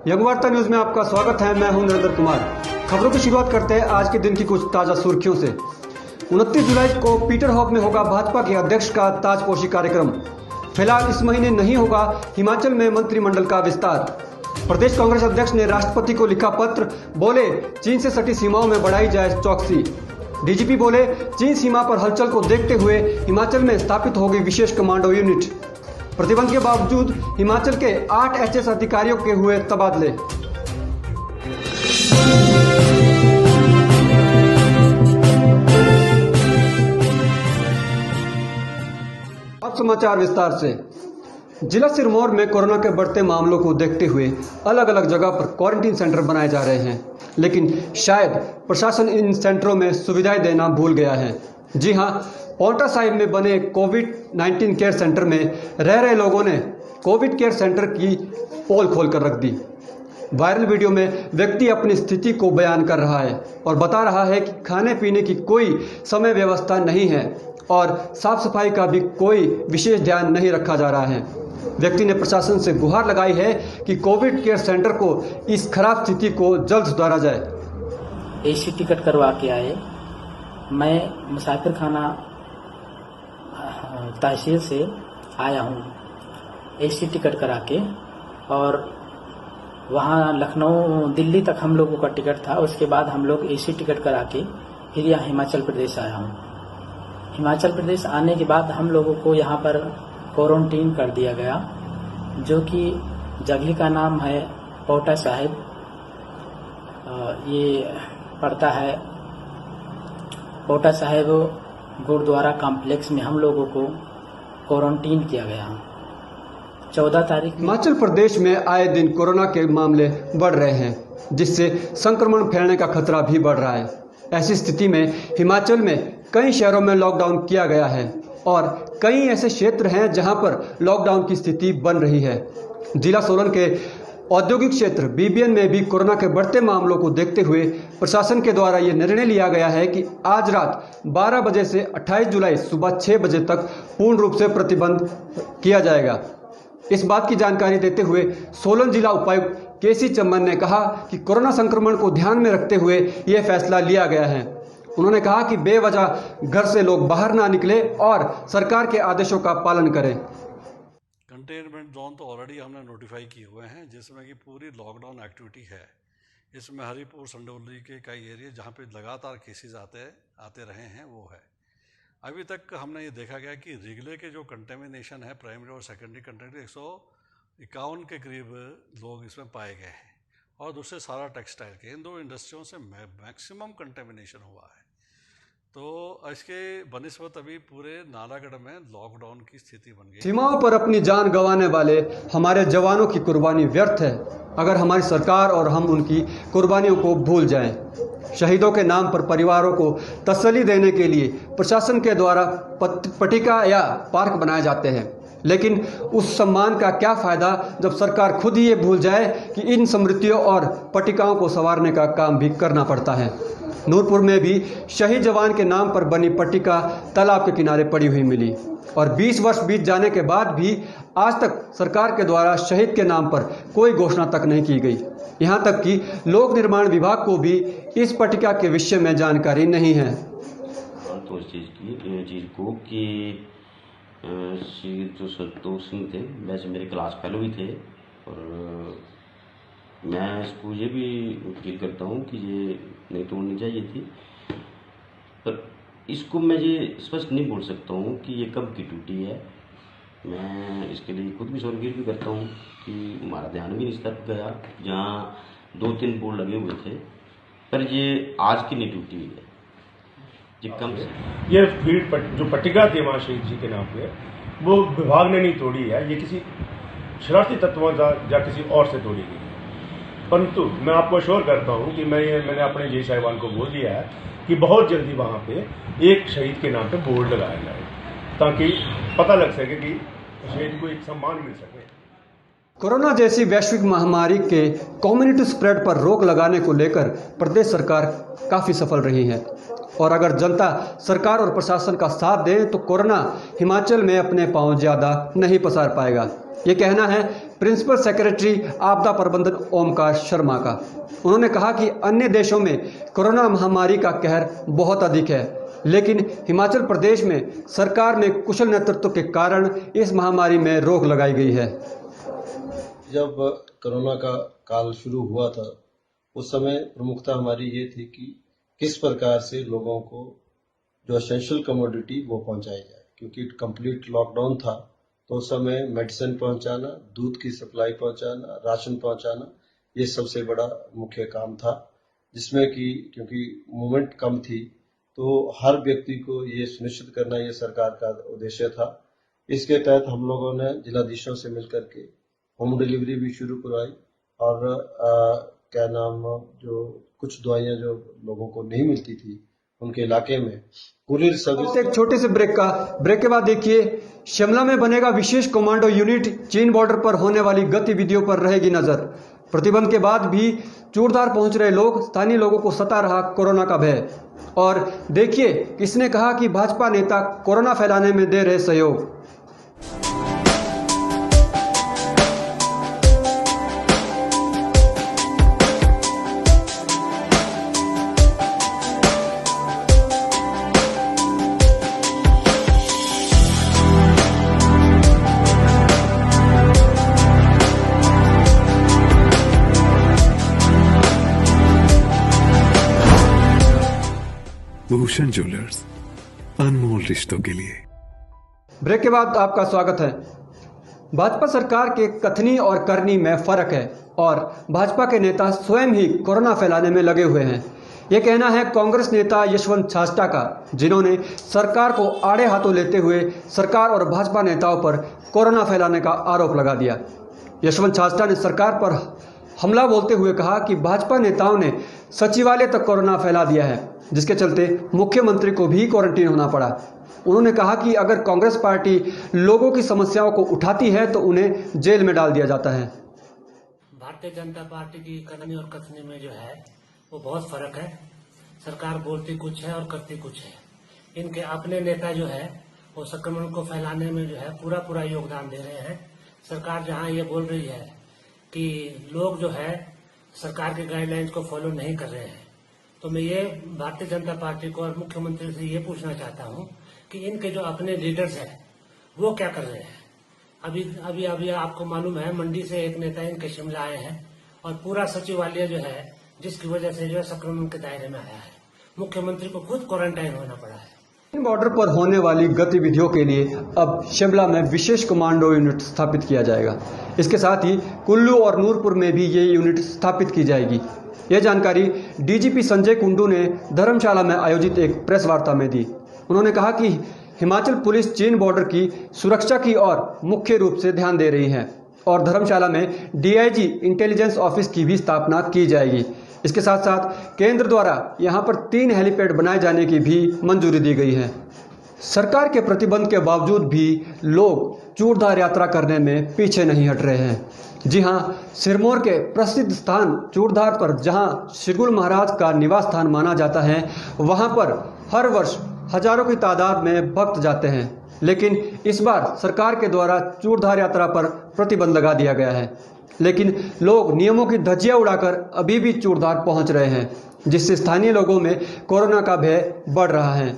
Young वार्ता news में आपका स्वागत है। मैं हूं नरेंद्र कुमार। खबरों की शुरुआत करते हैं आज के दिन की कुछ ताजा सुर्खियों से। 29 जुलाई को पीटरहॉफ में होगा भाजपा के अध्यक्ष का ताजपोशी कार्यक्रम। फिलहाल इस महीने नहीं होगा हिमाचल में मंत्रिमंडल का विस्तार। प्रदेश कांग्रेस अध्यक्ष ने राष्ट्रपति को लिखा पत्र, बोले चीन से सटी सीमाओं में बढ़ाई जाए चौकसी। डीजीपी बोले चीन सीमा पर हलचल को देखते हुए हिमाचल में स्थापित होगी विशेष कमांडो यूनिट। प्रतिबंध के बावजूद हिमाचल के 8 एचएस अधिकारियों के हुए तबादले। अब समाचार विस्तार से। जिला सिरमौर में कोरोना के बढ़ते मामलों को देखते हुए अलग अलग जगह पर क्वारंटीन सेंटर बनाए जा रहे हैं, लेकिन शायद प्रशासन इन सेंटरों में सुविधाएं देना भूल गया है। जी हां, पांवटा साहिब में बने कोविड-19 केयर सेंटर में रह रहे लोगों ने कोविड केयर सेंटर की पोल खोलकर रख दी। वायरल वीडियो में व्यक्ति अपनी स्थिति को बयान कर रहा है और बता रहा है कि खाने पीने की कोई समय व्यवस्था नहीं है और साफ सफाई का भी कोई विशेष ध्यान नहीं रखा जा रहा है। व्यक्ति ने प्रशासन से गुहार लगाई है कि कोविड केयर सेंटर को इस खराब स्थिति को जल्द सुधारा जाए। एसी टिकट करवा के आए। मैं मुसाफिर खाना तहसील से आया हूँ एसी टिकट करा के, और वहाँ लखनऊ दिल्ली तक हम लोगों का टिकट था। उसके बाद हम लोग एसी टिकट करा के फिर यहाँ हिमाचल प्रदेश आया हूँ। हिमाचल प्रदेश आने के बाद हम लोगों को यहाँ पर क्वारंटीन कर दिया गया, जो कि जगह का नाम है पांवटा साहिब। ये पड़ता है पांवटा साहिब गुरुद्वारा कॉम्प्लेक्स में। हम लोगों को क्वारंटीन किया गया 14 तारीख। हिमाचल प्रदेश में आए दिन कोरोना के मामले बढ़ रहे हैं, जिससे संक्रमण फैलने का खतरा भी बढ़ रहा है। ऐसी स्थिति में हिमाचल में कई शहरों में लॉकडाउन किया गया है और कई ऐसे क्षेत्र हैं जहां पर लॉकडाउन की स्थिति बन रही है। जिला सोलन के औद्योगिक क्षेत्र बीबीएन में भी कोरोना के बढ़ते मामलों को देखते हुए प्रशासन के द्वारा ये निर्णय लिया गया है कि आज रात 12 बजे से 28 जुलाई सुबह 6 बजे तक पूर्ण रूप से प्रतिबंध किया जाएगा। इस बात की जानकारी देते हुए सोलन जिला उपायुक्त केसी चम्मन ने कहा कि कोरोना संक्रमण को ध्यान में रखते हुए यह फैसला लिया गया है। उन्होंने कहा कि बेवजह घर से लोग बाहर ना निकले और सरकार के आदेशों का पालन करें। कंटेनमेंट जोन तो ऑलरेडी हमने नोटिफाई किए हुए हैं, जिसमें कि पूरी लॉकडाउन एक्टिविटी है। इसमें हरिपुर संडोली के कई एरिया जहाँ पे लगातार केसेस आते रहे हैं वो है। अभी तक हमने ये देखा गया कि रिगले के जो कंटेमिनेशन है प्राइमरी और सेकेंडरी कंटेमिनेशन 151 के करीब लोग इसमें पाए गए हैं, और दूसरे सारा टेक्सटाइल के, इन दो इंडस्ट्रियों से मैक्सिमम कंटेमिनेशन हुआ है। तो इसके बनिस्बत अभी पूरे नालागढ़ में लॉकडाउन की स्थिति बन गई। सीमाओं पर अपनी जान गंवाने वाले हमारे जवानों की कुर्बानी व्यर्थ है अगर हमारी सरकार और हम उनकी कुर्बानियों को भूल जाएं। शहीदों के नाम पर परिवारों को तसल्ली देने के लिए प्रशासन के द्वारा पट्टिका या पार्क बनाए जाते हैं, लेकिन उस सम्मान का क्या फ़ायदा जब सरकार खुद ही ये भूल जाए कि इन स्मृतियों और पट्टिकाओं को संवारने का काम भी करना पड़ता है। नूरपुर में भी शहीद जवान के नाम पर बनी पट्टिका तालाब के किनारे पड़ी हुई मिली, और 20 वर्ष बीत जाने के बाद भी आज तक सरकार के द्वारा शहीद के नाम पर कोई घोषणा तक नहीं की गई। यहाँ तक कि लोक निर्माण विभाग को भी इस पट्टिका के विषय में जानकारी नहीं है। तो इस चीज़ को कि श्री जो संतोष सिंह थे, वैसे मेरे क्लास फेलो भी थे, और मैं इसको ये भी फील करता हूँ कि ये नहीं तोड़नी चाहिए थी, पर इसको मैं ये स्पष्ट नहीं बोल सकता हूँ कि ये कब की टूटी है। मैं इसके लिए खुद भी स्वर्गीय भी करता हूँ कि हमारा ध्यान भी इस तरफ गया जहाँ 2-3 बोर्ड लगे हुए थे, पर ये आज की नहीं टूटी हुई है। ये कम से ये भीड़ जो पट्टिका थी वहाँ शहीद जी के नाम पे, वो विभाग ने नहीं तोड़ी है, ये किसी शरारती तत्वों या किसी और से तोड़ी गई। परंतु मैं आपको अश्योर करता हूँ कि मैंने अपने जी साहिबान को बोल दिया है कि बहुत जल्दी वहाँ पे एक शहीद के नाम पे बोर्ड लगाया जाए, ताकि पता लग सके कि शहीद को एक सम्मान मिल सके। कोरोना जैसी वैश्विक महामारी के कम्युनिटी स्प्रेड पर रोक लगाने को लेकर प्रदेश सरकार काफ़ी सफल रही है, और अगर जनता सरकार और प्रशासन का साथ दे तो कोरोना हिमाचल में अपने पांव ज़्यादा नहीं पसार पाएगा। ये कहना है प्रिंसिपल सेक्रेटरी आपदा प्रबंधन ओमकार शर्मा का। उन्होंने कहा कि अन्य देशों में कोरोना महामारी का कहर बहुत अधिक है, लेकिन हिमाचल प्रदेश में सरकार में कुशल नेतृत्व के कारण इस महामारी में रोक लगाई गई है। जब कोरोना का काल शुरू हुआ था उस समय प्रमुखता हमारी ये थी कि किस प्रकार से लोगों को जो एसेंशियल कमोडिटी वो पहुंचाई जाए, क्योंकि कंप्लीट लॉकडाउन था। तो उस समय मेडिसिन पहुंचाना, दूध की सप्लाई पहुंचाना, राशन पहुंचाना, ये सबसे बड़ा मुख्य काम था, जिसमें कि क्योंकि मूवमेंट कम थी तो हर व्यक्ति को ये सुनिश्चित करना ये सरकार का उद्देश्य था। इसके तहत हम लोगों ने जिलाधीशों से मिलकर के होम डिलीवरी भी शुरू करवाई और जो कुछ दवाइयां जो लोगों को नहीं मिलती थी उनके इलाके में कुरियर सर्विस। एक छोटे से ब्रेक के बाद देखिए, शिमला में बनेगा विशेष कमांडो यूनिट, चीन बॉर्डर पर होने वाली गतिविधियों पर रहेगी नजर। प्रतिबंध के बाद भी चूड़धार पहुंच रहे लोग, स्थानीय लोगों को सता रहा कोरोना का भय। और देखिए किसने कहा कि भाजपा नेता कोरोना फैलाने में दे रहे सहयोग। भूषण ज्वेलर्स, अनमोल रिश्तों के लिए। ब्रेक के बाद आपका स्वागत है। भाजपा सरकार के कथनी और करनी में फर्क है और भाजपा के नेता स्वयं ही कोरोना फैलाने में लगे हुए हैं। यह कहना है कांग्रेस नेता यशवंत छाजटा का, जिन्होंने सरकार को आड़े हाथों लेते हुए सरकार और भाजपा नेताओं पर कोरोना फैलाने का आरोप लगा दिया। यशवंत छाजटा ने सरकार पर हमला बोलते हुए कहा कि भाजपा नेताओं ने सचिवालय तक कोरोना फैला दिया है, जिसके चलते मुख्यमंत्री को भी क्वारंटीन होना पड़ा। उन्होंने कहा कि अगर कांग्रेस पार्टी लोगों की समस्याओं को उठाती है तो उन्हें जेल में डाल दिया जाता है। भारतीय जनता पार्टी की करनी और कथनी में जो है वो बहुत फर्क है। सरकार बोलती कुछ है और करती कुछ है। इनके अपने नेता जो है वो संक्रमण को फैलाने में जो है पूरा योगदान दे रहे हैं। सरकार जहां ये बोल रही है कि लोग जो है सरकार के गाइडलाइंस को फॉलो नहीं कर रहे हैं, तो मैं ये भारतीय जनता पार्टी को और मुख्यमंत्री से ये पूछना चाहता हूं कि इनके जो अपने लीडर्स हैं वो क्या कर रहे हैं। अभी आपको मालूम है मंडी से एक नेता इनके शिमला आए हैं और पूरा सचिवालय जो है जिसकी वजह से जो है संक्रमण के दायरे में आया है। मुख्यमंत्री को खुद क्वारंटाइन होना पड़ा है। बॉर्डर पर होने वाली गतिविधियों के लिए अब शिमला में विशेष कमांडो यूनिट स्थापित किया जाएगा। इसके साथ ही कुल्लू और नूरपुर में भी ये यूनिट स्थापित की जाएगी। यह जानकारी डीजीपी संजय कुंडू ने धर्मशाला में आयोजित एक प्रेस वार्ता में दी। उन्होंने कहा कि हिमाचल पुलिस चीन बॉर्डर की सुरक्षा की ओर मुख्य रूप से ध्यान दे रही है और धर्मशाला में डीआईजी इंटेलिजेंस ऑफिस की भी स्थापना की जाएगी। इसके साथ साथ केंद्र द्वारा यहां पर 3 हेलीपैड बनाए जाने की भी मंजूरी दी गई है। सरकार के प्रतिबंध के बावजूद भी लोग चूड़धार यात्रा करने में पीछे नहीं हट रहे हैं। जी हां, सिरमौर के प्रसिद्ध स्थान चूड़धार पर जहां श्रीगुल महाराज का निवास स्थान माना जाता है, वहां पर हर वर्ष हजारों की तादाद में भक्त जाते हैं, लेकिन इस बार सरकार के द्वारा चूड़धार यात्रा पर प्रतिबंध लगा दिया गया है। लेकिन लोग नियमों की धज्जियां उड़ाकर अभी भी चूड़धार पहुंच रहे हैं, जिससे स्थानीय लोगों में कोरोना का भय बढ़ रहा है।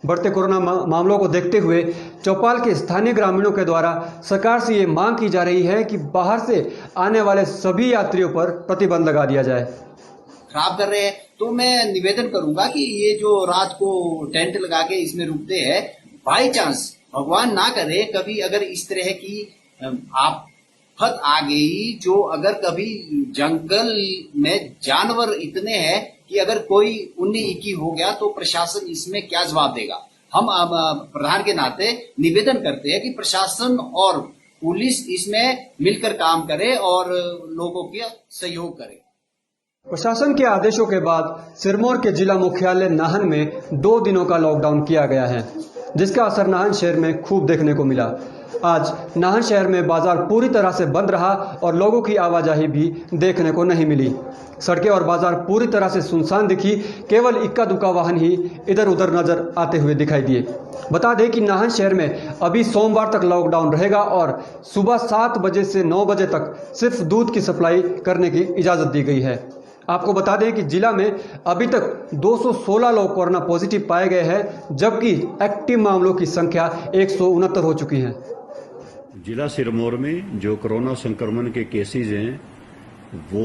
बढ़ते कोरोना मामलों को देखते हुए चौपाल के स्थानीय ग्रामीणों के द्वारा सरकार से ये मांग की जा रही है कि बाहर से आने वाले सभी यात्रियों पर प्रतिबंध लगा दिया जाए। खराब कर रहे हैं तो मैं निवेदन करूंगा कि ये जो रात को टेंट लगा के इसमें रुकते हैं, बाई चांस भगवान ना करे कभी अगर इस तरह की आफत आ गई, जो अगर कभी जंगल में जानवर इतने हैं कि अगर कोई 19-21 हो गया तो प्रशासन इसमें क्या जवाब देगा। हम प्रधान के नाते निवेदन करते हैं कि प्रशासन और पुलिस इसमें मिलकर काम करे और लोगों का सहयोग करे। प्रशासन के आदेशों के बाद सिरमौर के जिला मुख्यालय नाहन में 2 दिनों का लॉकडाउन किया गया है, जिसका असर नाहन शहर में खूब देखने को मिला। आज नाहन शहर में बाजार पूरी तरह से बंद रहा और लोगों की आवाजाही भी देखने को नहीं मिली। सड़कें और बाजार पूरी तरह से सुनसान दिखी, केवल इक्का दुक्का वाहन ही इधर उधर नजर आते हुए दिखाई दिए। बता दें कि नाहन शहर में अभी सोमवार तक लॉकडाउन रहेगा और सुबह 7 बजे से 9 बजे तक सिर्फ दूध की सप्लाई करने की इजाज़त दी गई है। आपको बता दें कि जिला में अभी तक 216 लोग कोरोना पॉजिटिव पाए गए हैं, जबकि एक्टिव मामलों की संख्या 169 हो चुकी है। जिला सिरमौर में जो कोरोना संक्रमण के केसेज हैं वो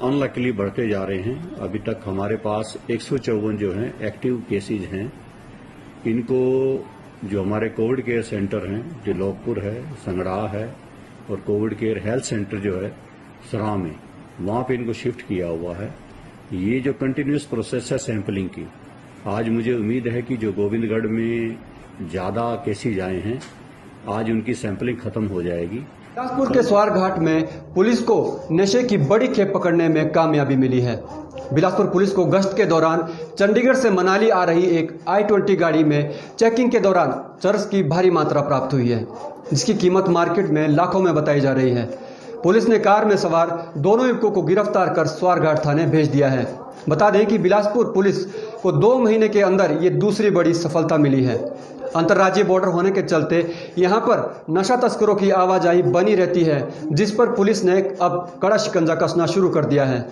अनलकीली बढ़ते जा रहे हैं। अभी तक हमारे पास 154 जो हैं एक्टिव केसेज हैं। इनको जो हमारे कोविड केयर सेंटर हैं, जो लोकपुर है, संगड़ा है और कोविड केयर हेल्थ सेंटर जो है सरा में, वहाँ पे इनको शिफ्ट किया हुआ है। ये जो कंटिन्यूस प्रोसेस है सैंपलिंग की, आज मुझे उम्मीद है कि जो गोविंदगढ़ में ज़्यादा केसेज आए हैं, आज उनकी सैंपलिंग खत्म हो जाएगी। बिलासपुर के स्वारघाट में पुलिस को नशे की बड़ी खेप पकड़ने में कामयाबी मिली है। बिलासपुर पुलिस को गश्त के दौरान चंडीगढ़ से मनाली आ रही एक I-20 गाड़ी में चेकिंग के दौरान चरस की भारी मात्रा प्राप्त हुई है, जिसकी कीमत मार्केट में लाखों में बताई जा रही है। पुलिस ने कार में सवार दोनों युवकों को गिरफ्तार कर स्वारघाट थाने भेज दिया है। बता दें कि बिलासपुर पुलिस को 2 महीने के अंदर ये दूसरी बड़ी सफलता मिली है। अंतर्राज्यीय बॉर्डर होने के चलते यहाँ पर नशा तस्करों की आवाजाही बनी रहती है, जिस पर पुलिस ने अब कड़ा शिकंजा कसना शुरू कर दिया है।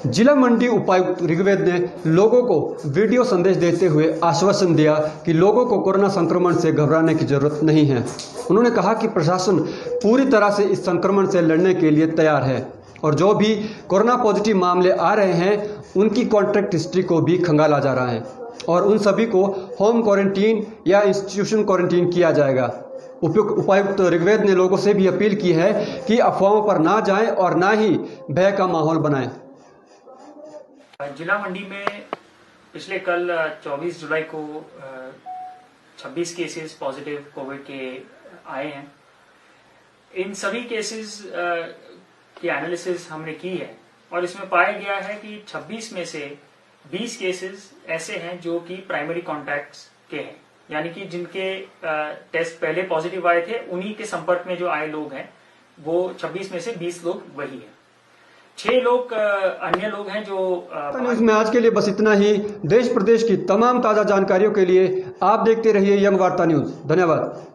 जिला मंडी उपायुक्त ऋग्वेद ने लोगों को वीडियो संदेश देते हुए आश्वासन दिया कि लोगों को कोरोना संक्रमण से घबराने की जरूरत नहीं है। उन्होंने कहा कि प्रशासन पूरी तरह से इस संक्रमण से लड़ने के लिए तैयार है और जो भी कोरोना पॉजिटिव मामले आ रहे हैं उनकी कॉन्टैक्ट हिस्ट्री को भी खंगाला जा रहा है और उन सभी को होम क्वारंटीन या इंस्टीट्यूशन क्वारंटीन किया जाएगा। उपायुक्त ऋग्वेद ने लोगों से भी अपील की है कि अफवाहों पर ना जाएं और ना ही भय का माहौल बनाएं। जिला मंडी में पिछले कल 24 जुलाई को 26 केसेस पॉजिटिव कोविड के आए हैं। इन सभी केसेस की एनालिसिस हमने की है और इसमें पाया गया है कि 26 में से 20 केसेस ऐसे हैं जो कि प्राइमरी कॉन्टैक्ट्स के हैं, यानी कि जिनके टेस्ट पहले पॉजिटिव आए थे, उन्हीं के संपर्क में जो आए लोग हैं वो 26 में से 20 लोग वही हैं। 6 लोग अन्य लोग हैं जो न्यूज़ में आज के लिए बस इतना ही। देश प्रदेश की तमाम ताज़ा जानकारियों के लिए आप देखते रहिए यंग वार्ता न्यूज़। धन्यवाद।